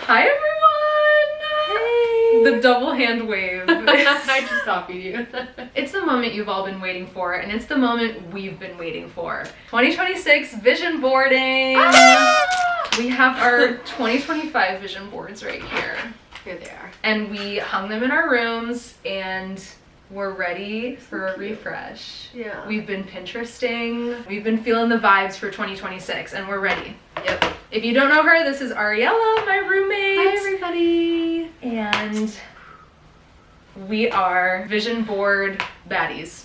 Hi everyone! Hey! The double hand wave. I just copied you. It's the moment you've all been waiting for, and it's the moment we've been waiting for. 2026 vision boarding! Ah! We have our 2025 vision boards right here. Here they are. And we hung them in our rooms, and we're ready for a refresh. Yeah. We've been Pinteresting. We've been feeling the vibes for 2026, and we're ready. Yep. If you don't know her, this is Ariella, my roommate. Hi, everybody. And we are vision board baddies.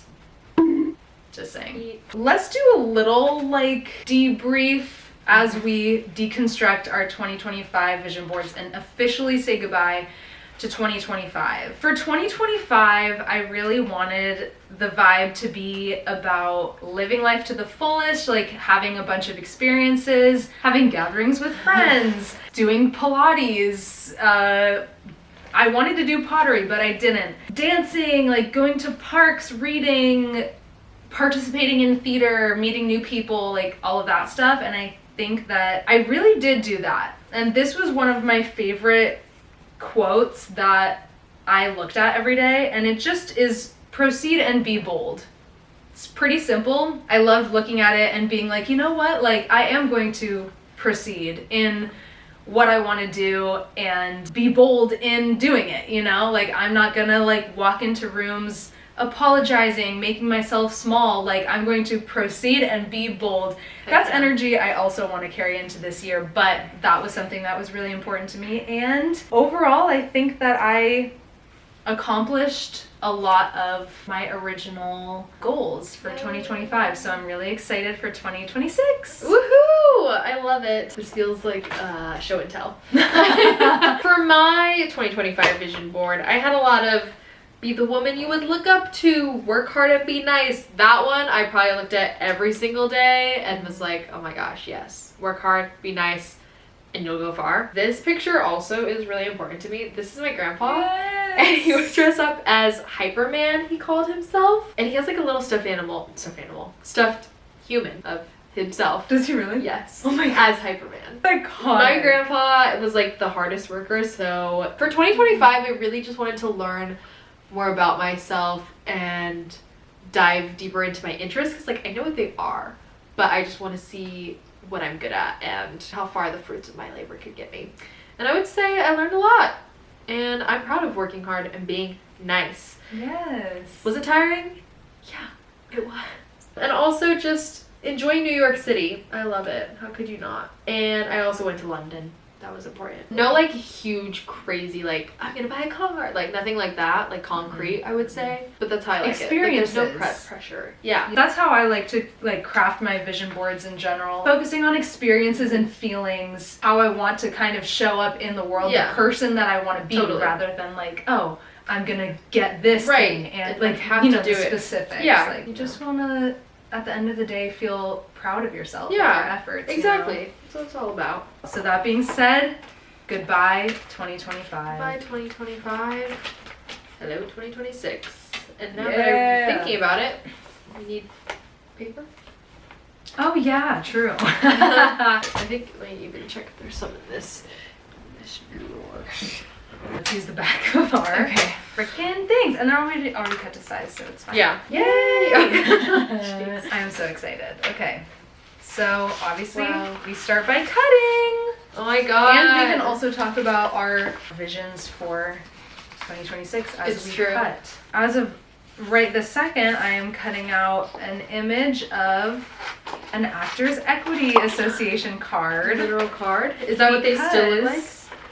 Just saying. Let's do a little debrief as we deconstruct our 2025 vision boards and officially say goodbye to 2025. For 2025, I really wanted the vibe to be about living life to the fullest, having a bunch of experiences, having gatherings with friends, doing Pilates. I wanted to do pottery, but I didn't. Dancing, going to parks, reading, participating in theater, meeting new people, all of that stuff. And I think that I really did do that. And this was one of my favorite quotes that I looked at every day, and it just is proceed and be bold. It's pretty simple. I love looking at it and being like, you know what, I am going to proceed in what I want to do and be bold in doing it, I'm not gonna walk into rooms apologizing, making myself small. I'm going to proceed and be bold. That's energy I also want to carry into this year, but that was something that was really important to me. And overall, I think that I accomplished a lot of my original goals for 2025. So I'm really excited for 2026. Woohoo! I love it. This feels like show and tell. For my 2025 vision board, I had a lot of be the woman you would look up to, work hard and be nice. That one I probably looked at every single day and was like, oh my gosh, yes. Work hard, be nice, and you'll go far. This picture also is really important to me. This is my grandpa. Yes. And he was dressed up as Hyperman, he called himself. And he has a little stuffed human of himself. Does he really? Yes. Oh my God. As Hyperman. Iconic. My grandpa was the hardest worker, so for 2025 I really just wanted to learn more about myself and dive deeper into my interests, because I know what they are, but I just want to see what I'm good at and how far the fruits of my labor could get me. And I would say I learned a lot, and I'm proud of working hard and being nice. Yes. Was it tiring? Yeah, it was. And also just enjoying New York City. I love it. How could you not? And I also went to London. That was important. No huge crazy I'm gonna buy a car, nothing like that, concrete, I would say, but that's how I like experiences. It. There's no pressure. Yeah, that's how I like to craft my vision boards in general, focusing on experiences and feelings, how I want to kind of show up in the world, the person that I want to be, rather than oh, I'm gonna get this thing and have to do the specifics. Yeah, you just want to at the end of the day feel proud of yourself and your efforts. Exactly. That's what it's all about. So that being said, goodbye 2025. Bye 2025. Hello 2026. And now that I'm thinking about it, we need paper. Oh yeah, true. I think let me even check if there's some in this drawer. Let's use the back of our freaking things. And they're already cut to size, so it's fine. Yeah. Yay! I am so excited. Okay. So obviously we start by cutting. Oh my god. And we can also talk about our visions for 2026 as we cut. As of right this second, I am cutting out an image of an Actors Equity Association card. Literal card? Is that what they still look like?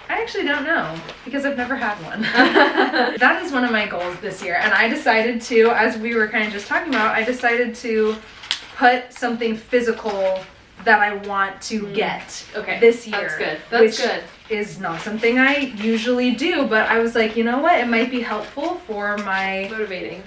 I actually don't know, because I've never had one. That is one of my goals this year, and I decided to, as we were kind of just talking about, I decided to put something physical that I want to get this year. That's good. That's good. Is not something I usually do, but I was like, you know what? It might be helpful for my motivating.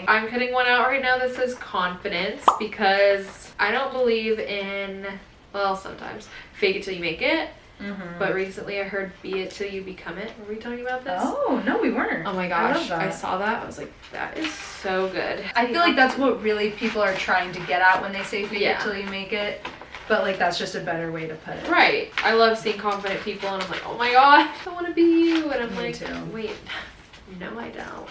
I'm cutting one out right now that says confidence, because I don't believe in, well, sometimes fake it till you make it. Mm-hmm. But recently I heard be it till you become it. Were we talking about this? Oh, no, we weren't. Oh my gosh. I saw that. I was like, that is so good. I feel like that's what really people are trying to get at when they say fake it till you make it. but like that's just a better way to put it. Right. I love seeing confident people and I'm like, oh my god, I want to be you. And I'm Me like, too. wait, no I don't.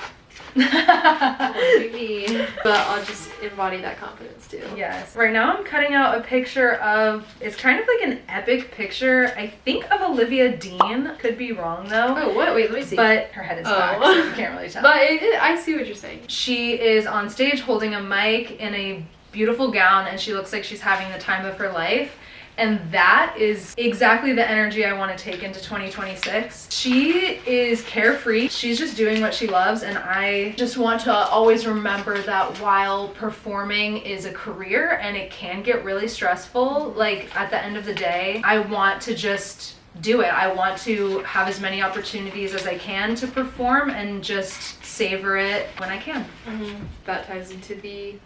I want to be me. But I'll just embody that confidence too. Yes. Right now I'm cutting out a picture of, it's kind of like an epic picture, I think of Olivia Dean. Could be wrong though. Oh, what? Wait, let me see. But her head is back, so you can't really tell. But I see what you're saying. She is on stage holding a mic in a beautiful gown and she looks like she's having the time of her life. And that is exactly the energy I want to take into 2026. She is carefree. She's just doing what she loves. And I just want to always remember that while performing is a career and it can get really stressful, like at the end of the day, I want to just do it. I want to have as many opportunities as I can to perform and just savor it when I can. Mm-hmm. That ties into the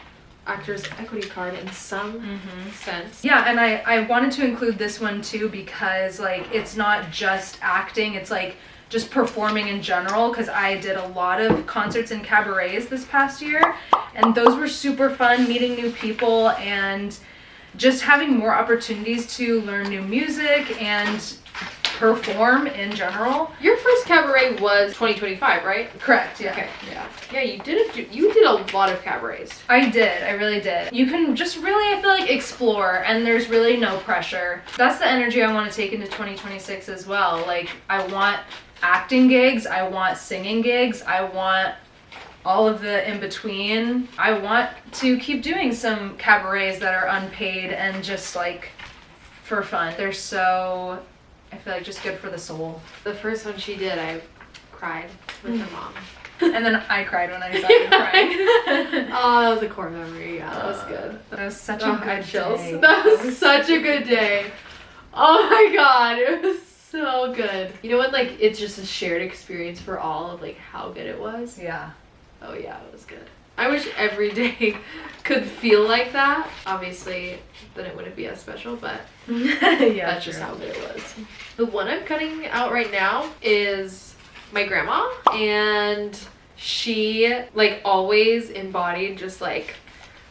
actor's equity card in some sense. Yeah, and I wanted to include this one too because like it's not just acting, it's like just performing in general, because I did a lot of concerts and cabarets this past year and those were super fun, meeting new people and just having more opportunities to learn new music and perform in general. Your first cabaret was 2025, right? Correct, yeah. Okay. Yeah, you did a lot of cabarets. I did, I really did. You can just really, I feel like, explore and there's really no pressure. That's the energy I want to take into 2026 as well. Like, I want acting gigs, I want singing gigs, I want all of the in-between. I want to keep doing some cabarets that are unpaid and just like for fun. They're so, I feel like, just good for the soul. The first one she did, I cried with her mom. And then I cried when I saw you crying. Oh, that was a core memory. Yeah, that was good. That was such a good chills. day. That was such a good day. Oh my god, it was so good. You know when like it's just a shared experience for all of like how good it was? Yeah. Oh yeah, it was good. I wish every day could feel like that. Obviously, then it wouldn't be as special, but Yeah, that's just how good it was. The one I'm cutting out right now is my grandma, and she like always embodied just like,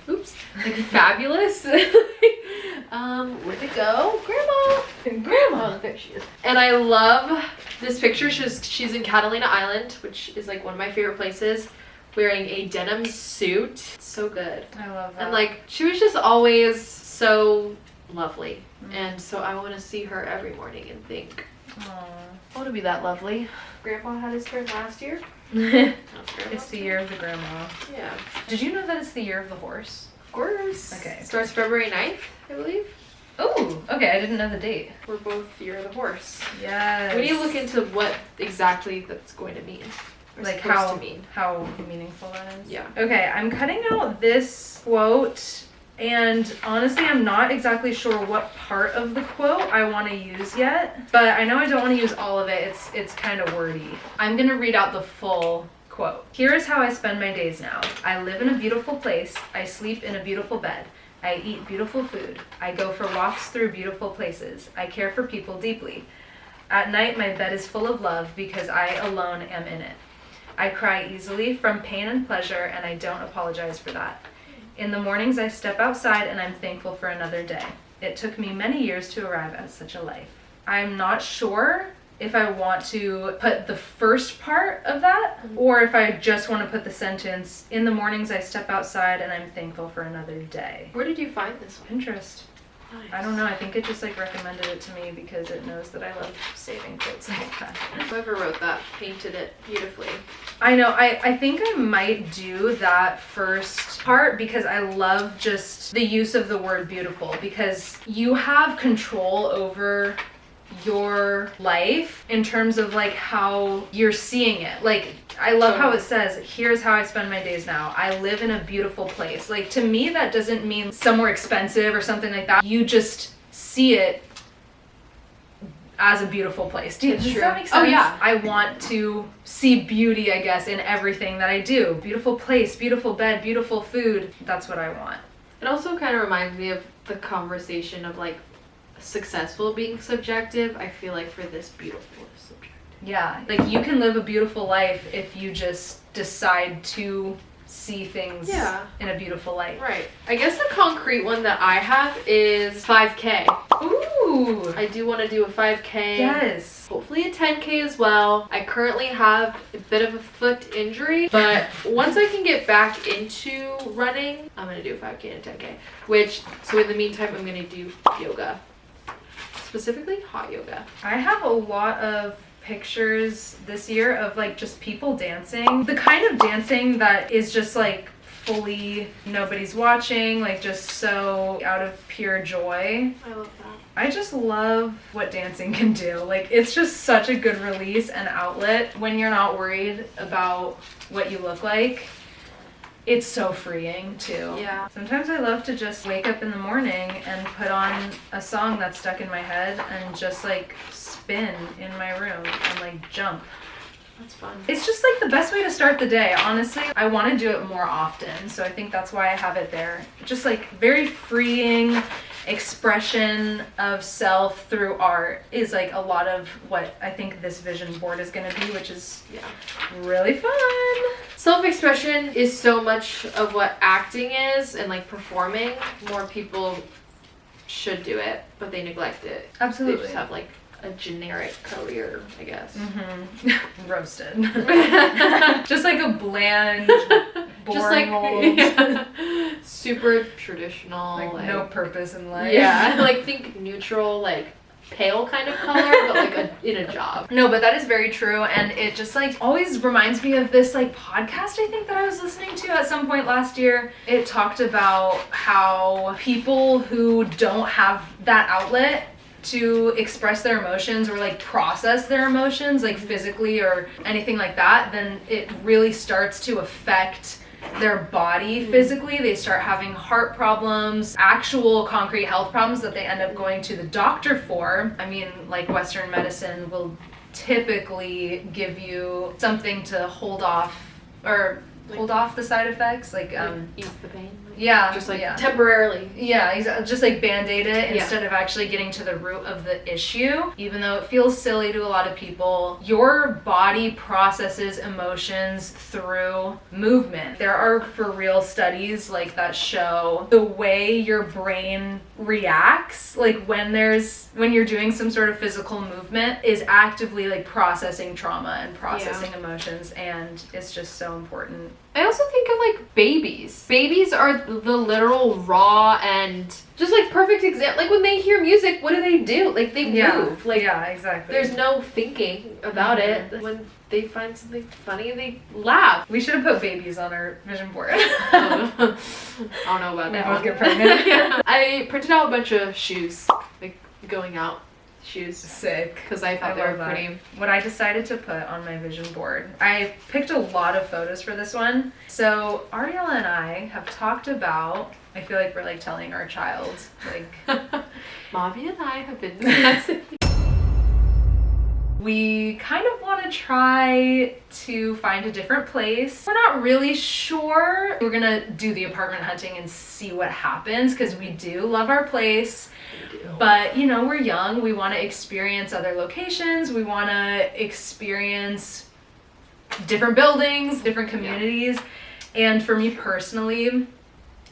oops, like fabulous. Where'd it go? Grandma! Oh, there she is. And I love this picture. She's in Catalina Island, which is like one of my favorite places, wearing a denim suit. So good. I love that. And like, she was just always so lovely. And so I want to see her every morning and think, Aww. I want to be that lovely. Grandpa had his turn last year. It's the year of the grandma. Yeah. Did you know that it's the year of the horse? Of course. Okay. Starts February 9th, I believe. Oh, okay. I didn't know the date. We're both year of the horse. Yes. We need to look into what exactly that's going to mean. Or like supposed to mean. how meaningful that is. Yeah. Okay, I'm cutting out this quote, and honestly, I'm not exactly sure what part of the quote I want to use yet, but I know I don't want to use all of it. It's kind of wordy. I'm gonna read out the full quote. Here is how I spend my days now. I live in a beautiful place. I sleep in a beautiful bed. I eat beautiful food. I go for walks through beautiful places. I care for people deeply. At night, my bed is full of love because I alone am in it. I cry easily from pain and pleasure, and I don't apologize for that. In the mornings, I step outside, and I'm thankful for another day. It took me many years to arrive at such a life. I'm not sure if I want to put the first part of that, or if I just want to put the sentence, in the mornings, I step outside, and I'm thankful for another day. Where did you find this one? Pinterest. Nice. I don't know. I think it just like recommended it to me because it knows that I love saving quotes like that. Whoever wrote that painted it beautifully. I know. I think I might do that first part because I love just the use of the word beautiful, because you have control over your life in terms of like how you're seeing it. Like, I love how it says, here's how I spend my days now. I live in a beautiful place. Like, to me, that doesn't mean somewhere expensive or something like that. You just see it as a beautiful place. Does that make sense? Oh, yeah. I want to see beauty, I guess, in everything that I do. Beautiful place, beautiful bed, beautiful food. That's what I want. It also kind of reminds me of the conversation of like successful being subjective. I feel like for this, beautiful is subjective. Yeah, like you can live a beautiful life if you just decide to see things Yeah. in a beautiful light. Right. I guess the concrete one that I have is 5K. Ooh. I do want to do a 5K. Yes. Hopefully a 10K as well. I currently have a bit of a foot injury, but once I can get back into running, I'm going to do a 5K and a 10K. So in the meantime, I'm going to do yoga. Specifically, hot yoga. I have a lot of pictures this year of like just people dancing. The kind of dancing that is just like fully nobody's watching, like just so out of pure joy. I love that. I just love what dancing can do. Like, it's just such a good release and outlet when you're not worried about what you look like. It's so freeing too. Yeah. Sometimes I love to just wake up in the morning and put on a song that's stuck in my head and just like spin in my room and like jump. That's fun. It's just like the best way to start the day. Honestly, I want to do it more often, so I think that's why I have it there. Just like very freeing expression of self through art is like a lot of what I think this vision board is going to be, which is really fun. Self-expression is so much of what acting is and like performing. More people should do it, but they neglect it. Absolutely. They just have like a generic career, I guess. Mm-hmm. Roasted. Just like a bland, boring old. Super traditional. Like no purpose in life. Yeah, like think neutral, like pale kind of color, but like in a job. No, but that is very true, and it just like always reminds me of this like podcast I think that I was listening to at some point last year. It talked about how people who don't have that outlet to express their emotions or like process their emotions like physically or anything like that, then it really starts to affect their body physically. They start having heart problems, actual concrete health problems that they end up going to the doctor for. I mean, like Western medicine will typically give you something to hold off the side effects, like ease the pain. Yeah. Just like yeah. temporarily. Yeah, just like band-aid it instead of actually getting to the root of the issue. Even though it feels silly to a lot of people, your body processes emotions through movement. There are for real studies like that show the way your brain reacts, like when you're doing some sort of physical movement, is actively like processing trauma and processing emotions, and it's just so important. I also think of like babies. Babies are the literal raw and just like perfect example. Like when they hear music, what do? Like they move. Like exactly. There's no thinking about it. When they find something funny, they laugh. We should have put babies on our vision board. I don't know about that. We both get pregnant. I printed out a bunch of shoes, like going out shoes. Sick. Because I thought they were pretty. What I decided to put on my vision board, I picked a lot of photos for this one. So Ariella and I have talked about, I feel like we're like telling our child, like Mommy and I have been discussing. We kind of want to try to find a different place. We're not really sure. We're gonna do the apartment hunting and see what happens, because we do love our place. But, you know, we're young. We want to experience other locations. We want to experience different buildings, different communities. And for me personally,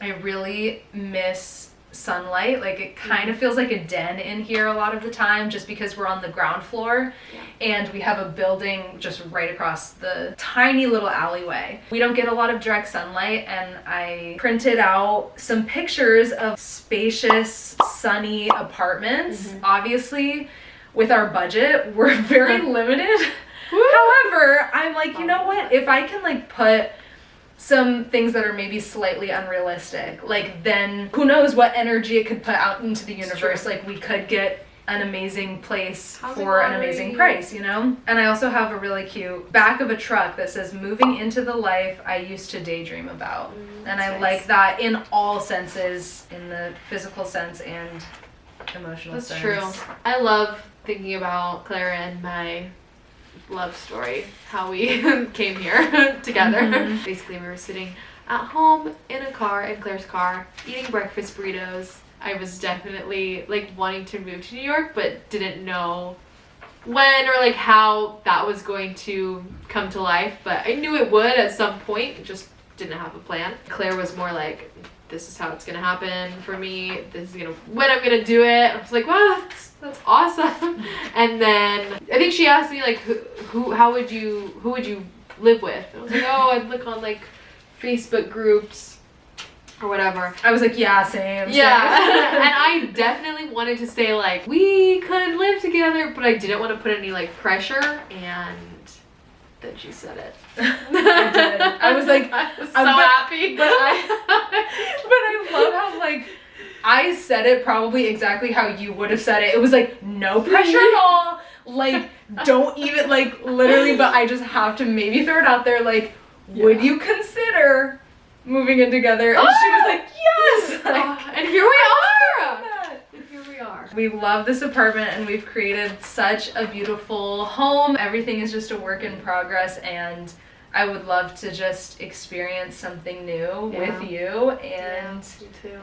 I really miss sunlight. Like, it kind of feels like a den in here a lot of the time, just because we're on the ground floor and we have a building just right across the tiny little alleyway. We don't get a lot of direct sunlight, and I printed out some pictures of spacious, sunny apartments. Obviously, with our budget, we're very limited. However, I'm like, you know what? If I can like put some things that are maybe slightly unrealistic, like then who knows what energy it could put out into the universe. Like we could get an amazing place for an amazing price, you know? And I also have a really cute back of a truck that says, "Moving into the life I used to daydream about." And I like that in all senses, in the physical sense and emotional sense. That's true. I love thinking about Clara and my love story, how we came here together. Basically, we were sitting at home in a car, in Claire's car, eating breakfast burritos. I was definitely like wanting to move to New York, but didn't know when or like how that was going to come to life. But I knew it would at some point. It just didn't have a plan. Claire was more like, this is how it's gonna happen for me. This is when I'm gonna do it. I was like, wow, that's awesome. And then I think she asked me like, who would you live with? I was like, oh, I'd look on like Facebook groups or whatever. I was like, yeah, same. Yeah. And I definitely wanted to say like, we could live together, but I didn't want to put any like pressure. And then she said it. I did. I was like, I was so happy. But I love how like I said it probably exactly how you would have said it. It was like no pressure at all. Like don't even like literally, but I just have to maybe throw it out there. Like, would you consider moving in together? And she was like, yes. Like, and here we are. And here we are. We love this apartment and we've created such a beautiful home. Everything is just a work in progress, and I would love to just experience something new with you and me too.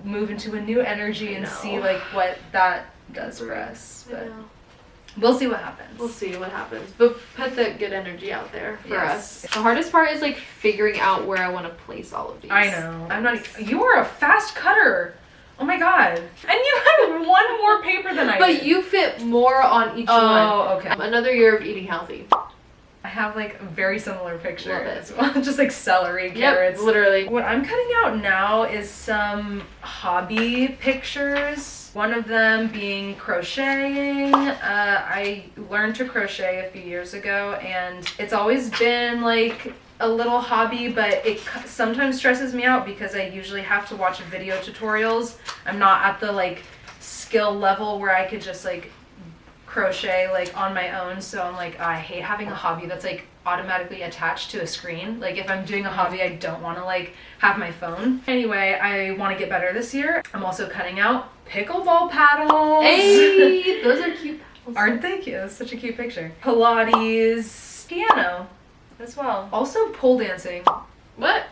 Move into a new energy and see like what that does for us. But we'll see what happens. We'll see what happens. But put the good energy out there for us. The hardest part is like figuring out where I want to place all of these. I know. You are a fast cutter. Oh my god. And you had one more paper than I did. But you fit more on each one. Oh, okay. Another year of eating healthy. I have like a very similar picture Love it. as well. Just like celery, carrots. Yep, literally. What I'm cutting out now is some hobby pictures. One of them being crocheting. I learned to crochet a few years ago, and it's always been like a little hobby, but it sometimes stresses me out because I usually have to watch video tutorials. I'm not at the like skill level where I could just like crochet like on my own, so I'm like, I hate having a hobby that's like automatically attached to a screen. Like if I'm doing a hobby, I don't want to like have my phone. Anyway, I want to get better this year. I'm also cutting out pickleball paddles. Hey, those are cute paddles. Aren't they cute? That's such a cute picture. Pilates, piano as well. Also pole dancing. What?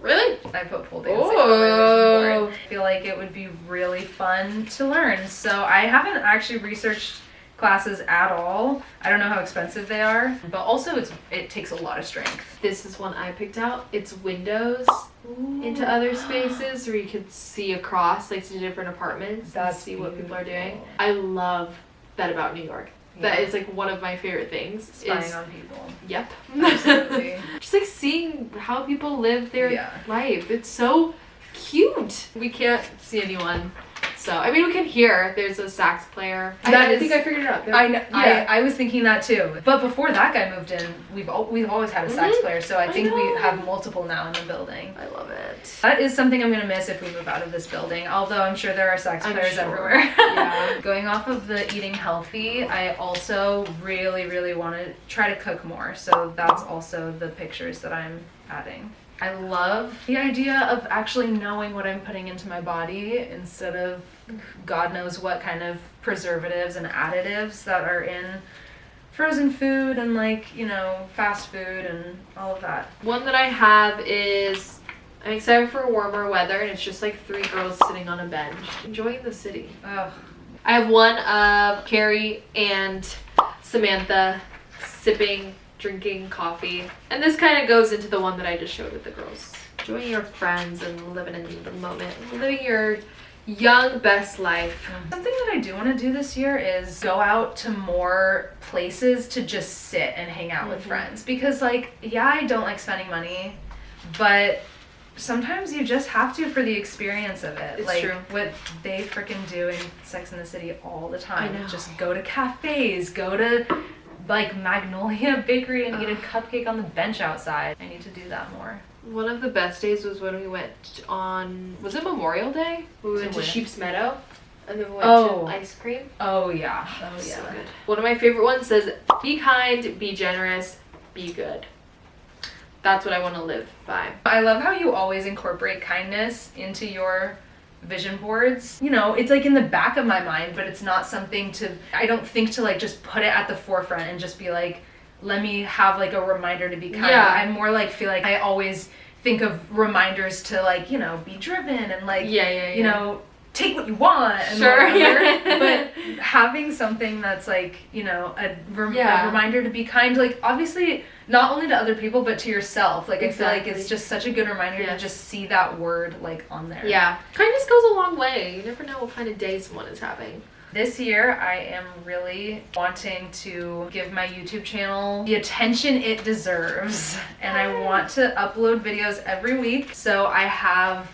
Really? I put pole dancing on my vision board. I feel like it would be really fun to learn. So I haven't actually researched classes at all. I don't know how expensive they are, but also it takes a lot of strength. This is one I picked out. It's windows into other spaces where you can see across like to different apartments and see what people are doing. I love that about New York. That is like one of my favorite things. Spying on people. Yep. Absolutely. Just like seeing how people live their life. It's so cute. We can't see anyone. So, I mean, we can hear there's a sax player. I think I figured it out. I know. Yeah. I was thinking that too. But before that guy moved in, we've always had a sax player. So I think we have multiple now in the building. I love it. That is something I'm going to miss if we move out of this building. Although I'm sure there are sax players everywhere. Yeah. Going off of the eating healthy, I also really, really want to try to cook more. So that's also the pictures that I'm adding. I love the idea of actually knowing what I'm putting into my body instead of God knows what kind of preservatives and additives that are in frozen food and like, you know, fast food and all of that. One that I have is, I'm excited for warmer weather, and it's just like 3 girls sitting on a bench enjoying the city. Ugh. I have one of Carrie and Samantha drinking coffee. And this kind of goes into the one that I just showed with the girls. Enjoying your friends and living in the moment. Living your young best life. Something that I do want to do this year is go out to more places to just sit and hang out with friends. Because like, yeah, I don't like spending money, but sometimes you just have to for the experience of it. It's like true. What they freaking do in Sex and the City all the time. I know. Just go to cafes, go to like Magnolia Bakery and eat a cupcake on the bench outside. I need to do that more. One of the best days was when we went on, was it Memorial Day? We went to Sheep's Meadow, and then we went to ice cream. Oh yeah. Oh yeah. So good. One of my favorite ones says, be kind, be generous, be good. That's what I want to live by. I love how you always incorporate kindness into your vision boards. You know, it's like in the back of my mind, but it's not something I don't think to like just put it at the forefront and just be like, let me have like a reminder to be kind. Yeah. I more like feel like I always think of reminders to like, you know, be driven and like, you know, take what you want and Sure. whatever. But having something that's like, you know, a reminder to be kind, like obviously not only to other people but to yourself. Like Exactly. I feel like it's just such a good reminder to just see that word like on there. Yeah. Kindness goes a long way. You never know what kind of day someone is having. This year, I am really wanting to give my YouTube channel the attention it deserves. And I want to upload videos every week. So I have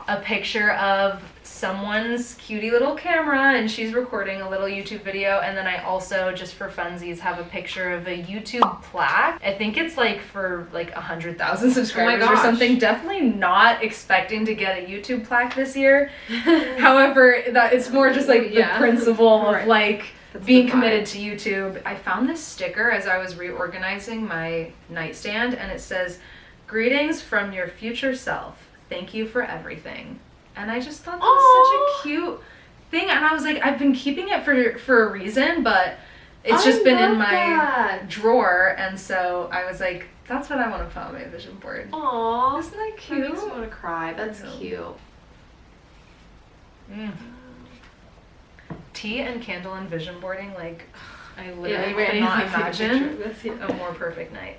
a picture of someone's cutie little camera and she's recording a little YouTube video. And then I also, just for funsies, have a picture of a YouTube plaque. I think it's like for like 100,000 subscribers or something. Definitely not expecting to get a YouTube plaque this year. However, that it's more just like the principle of like being committed to YouTube. I found this sticker as I was reorganizing my nightstand and it says, "Greetings from your future self. Thank you for everything." And I just thought that was such a cute thing. And I was like, I've been keeping it for a reason, but it's just been in my drawer. And so I was like, that's what I want to put on my vision board. Aww. Isn't that cute? That makes me want to cry. That's cute. Tea and candle and vision boarding, like, I literally Yeah, cannot imagine That's a more perfect night.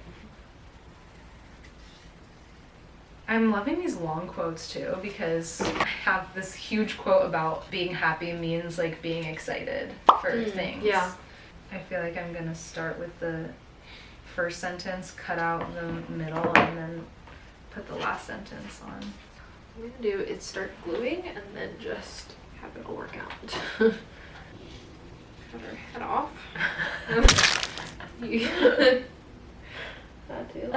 I'm loving these long quotes too because I have this huge quote about being happy means like being excited for things. Yeah. I feel like I'm gonna start with the first sentence, cut out the middle, and then put the last sentence on. What I'm gonna do is start gluing and then just have it all work out. Cut her head off. That too.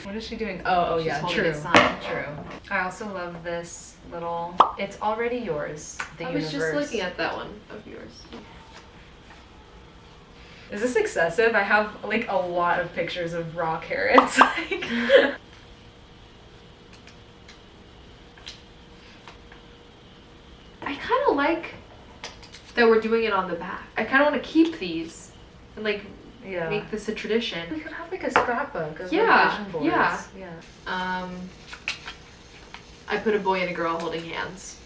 What is she doing? Oh She's yeah, holding true. a sign. True. I also love this little, it's already yours, the I universe. was just looking at that one of yours. Is this excessive? I have like a lot of pictures of raw carrots. Like, I kind of like that we're doing it on the back. I kind of want to keep these and like make this a tradition. We could have like a scrapbook of Yeah, vision boards. yeah. I put a boy and a girl holding hands.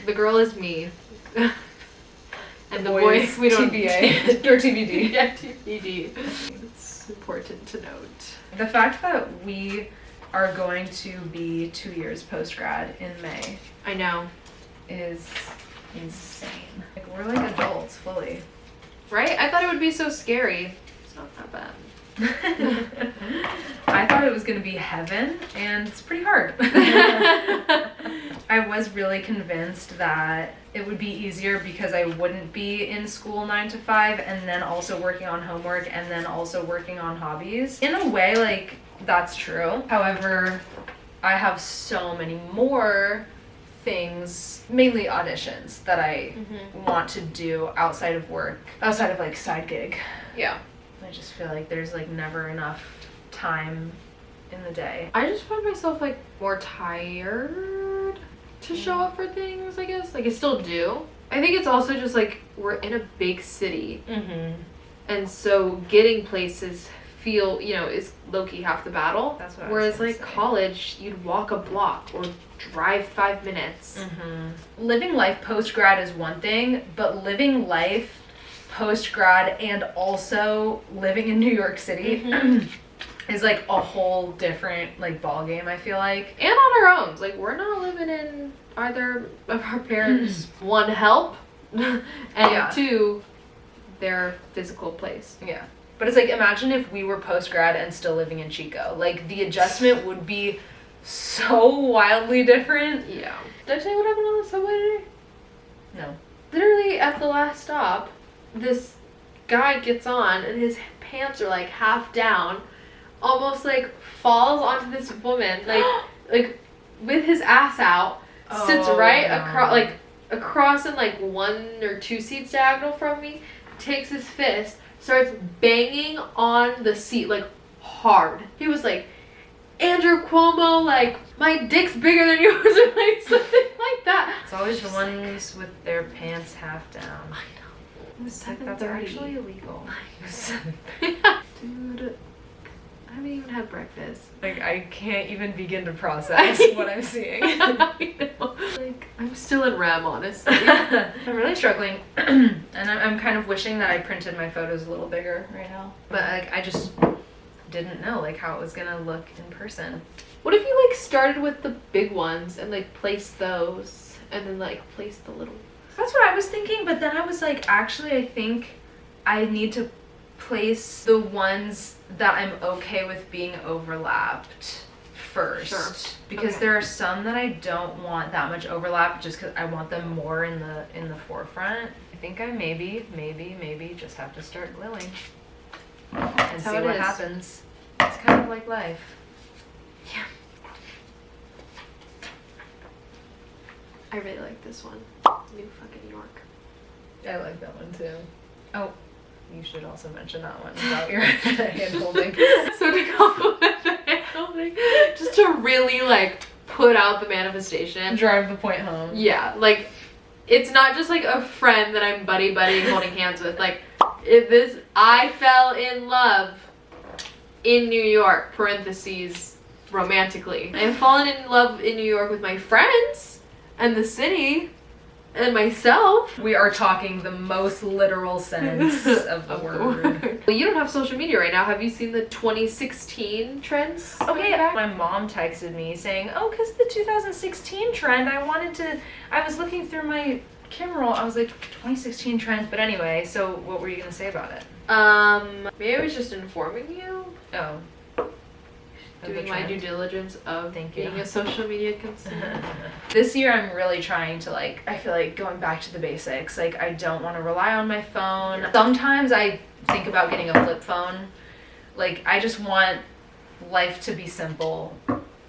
The girl is me. And the boy, we don't TBA or TBD. Yeah, TBD. It's important to note. The fact that we are going to be 2 years post-grad in May I know. is insane. Like we're like adults fully. Right? I thought it would be so scary. It's not that bad. I thought it was going to be heaven, and it's pretty hard. I was really convinced that it would be easier because I wouldn't be in school 9 to 5 and then also working on homework and then also working on hobbies. In a way, like, that's true. However, I have so many more things, mainly auditions, that I want to do outside of work, outside of like side gig. Yeah. I just feel like there's like never enough time in the day. I just find myself like more tired to show up for things, I guess. Like I still do. I think it's also just like we're in a big city. And so getting places feel, you know, is low-key half the battle. That's what I was Whereas gonna like say. college, you'd walk a block or drive 5 minutes. Living life post-grad is one thing, but living life post-grad and also living in New York City is like a whole different like ball game, I feel like. And on our own. Like we're not living in either of our parents' one, help, and two, their physical place. Yeah. But it's like, imagine if we were post-grad and still living in Chico. Like, the adjustment would be so wildly different. Yeah. Did I tell you what happened on the subway today? No. Literally at the last stop, this guy gets on and his pants are like half down, almost like falls onto this woman, like with his ass out, sits across in like 1 or 2 seats diagonal from me, takes his fist, starts banging on the seat like hard. He was like, Andrew Cuomo, like, my dick's bigger than yours, or like something like that. It's always the ones with their pants half down. I know. It was Like, that's 7:30. actually illegal. Dude, I haven't even had breakfast. Like, I can't even begin to process what I'm seeing. I know. Like, I'm still in REM, honestly. I'm really struggling, and I'm kind of wishing that I printed my photos a little bigger right now. But like, I just didn't know like how it was gonna look in person. What if you like started with the big ones and like placed those, and then like placed the little? That's what I was thinking, but then I was like, actually, I think I need to place the ones that I'm okay with being overlapped first. Sure. Because Okay. there are some that I don't want that much overlap just because I want them more in the forefront. I think I maybe just have to start gluing and see what happens. It's kind of like life. Yeah. I really like this one. New fucking York. I like that one too. Oh, you should also mention that one about your hand holding. So to compliment the hand holding, just to really like put out the manifestation. Drive the point home. Yeah, like it's not just like a friend that I'm buddy holding hands with. Like if this, I fell in love in New York, parentheses, romantically. I've fallen in love in New York with my friends and the city and myself. We are talking the most literal sense of the word. Well, you don't have social media right now. Have you seen the 2016 trends? Okay, my mom texted me saying, oh, because the 2016 trend, I was looking through my camera roll. I was like, 2016 trends. But anyway, so what were you going to say about it? Maybe I was just informing you. Oh. Doing my due diligence of Thank you. being a social media consumer. This year I'm really trying to like, I feel like going back to the basics. Like I don't want to rely on my phone. Sometimes I think about getting a flip phone. Like I just want life to be simple.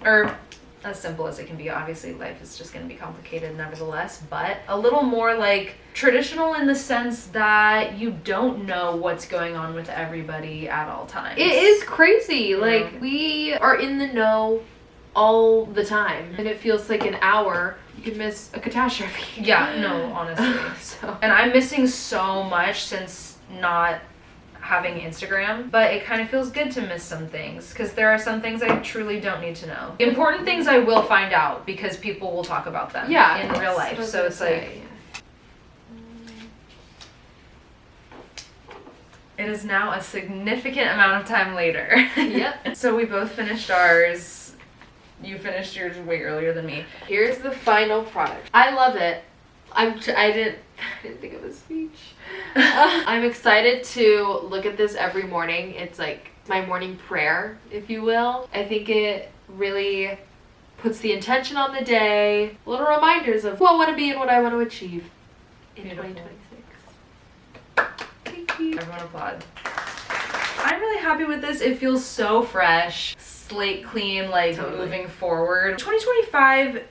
Or as simple as it can be. Obviously life is just going to be complicated nevertheless, but a little more like traditional in the sense that you don't know what's going on with everybody at all times. It is crazy. Like we are in the know all the time, and it feels like an hour you could miss a catastrophe. Yeah, no, honestly. So. And I'm missing so much since not having Instagram, but it kind of feels good to miss some things because there are some things I truly don't need to know. Important things I will find out because people will talk about them in real life. So it's like, it is now a significant amount of time later. Yep. So we both finished ours. You finished yours way earlier than me. Here's the final product. I love it. I didn't think of a speech. I'm excited to look at this every morning. It's like my morning prayer, if you will. I think it really puts the intention on the day. Little reminders of who I want to be and what I want to achieve in Beautiful. 2026. Thank you. Everyone applaud. I'm really happy with this. It feels so fresh, slate clean, like Totally. moving forward. 2025,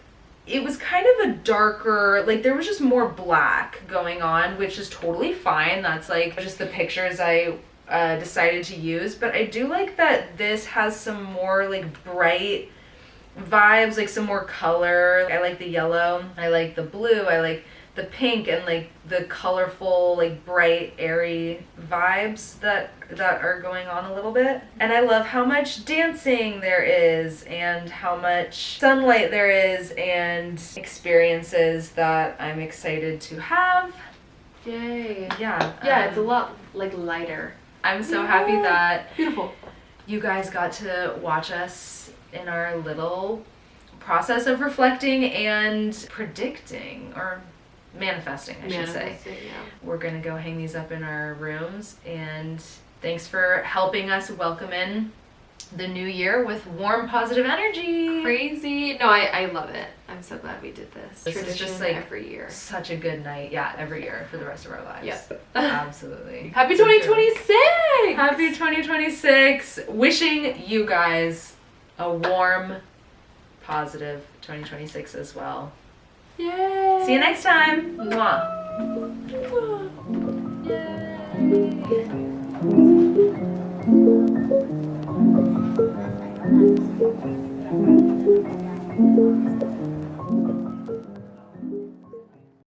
it was kind of a darker, like there was just more black going on, which is totally fine. That's like just the pictures I decided to use. But I do like that this has some more like bright vibes, like some more color. I like the yellow, I like the blue, I like the pink, and like the colorful, like bright, airy vibes that are going on a little bit. And I love how much dancing there is and how much sunlight there is and experiences that I'm excited to have. Yay. Yeah. Yeah, it's a lot like lighter. I'm so happy that Beautiful. you guys got to watch us in our little process of reflecting and predicting, or manifesting, I should say. Yeah. We're gonna go hang these up in our rooms, and thanks for helping us welcome in the new year with warm, positive energy. Crazy. No, I love it. I'm so glad we did this. This is Tradition just like every year. Such a good night. Yeah, every year for the rest of our lives. Yep. Absolutely. Happy So true. 2026! Happy 2026. Wishing you guys a warm, positive 2026 as well. Yay! See you next time. Mwah. Yay!